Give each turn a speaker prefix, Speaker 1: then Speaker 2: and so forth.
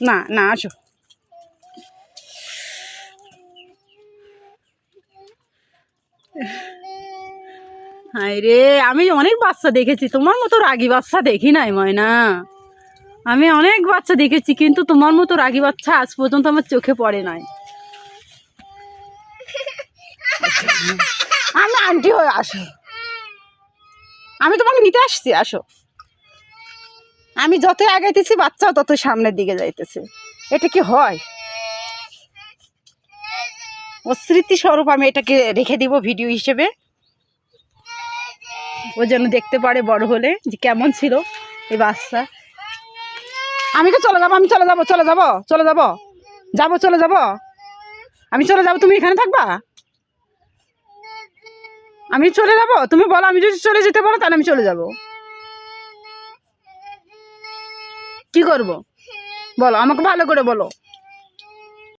Speaker 1: না না আসো। হায় রে, আমি অনেক বাচ্চা দেখেছি, তোমার মতো রাগী বাচ্চা দেখি নাই ময়না। আমি অনেক বাচ্চা দেখেছি, কিন্তু তোমার মতো রাগী বাচ্চা আজ পর্যন্ত আমার চোখে পড়ে নাই। আমি আন্টি হয়ে আসো, আমি তোমাকে নিতে আসছি, আসো। আমি যত আগাইতেছি বাচ্চাও তত সামনের দিকে যাইতেছে, এটা কি হয়? ও স্মৃতিস্বরূপ আমি এটাকে রেখে দিব ভিডিও হিসেবে, ও যেন দেখতে পারে বড় হলে যে কেমন ছিল এই বাচ্চা। আমি তো চলে যাবো, আমি চলে যাবো, চলে যাবো, চলে যাবো, যাবো, চলে যাবো, আমি চলে যাবো, তুমি এখানে থাকবা? আমি চলে যাবো, তুমি বলো, আমি যদি চলে যেতে বলো তাহলে আমি চলে যাবো। কি করব বলো, আমাকে ভালো করে বলো।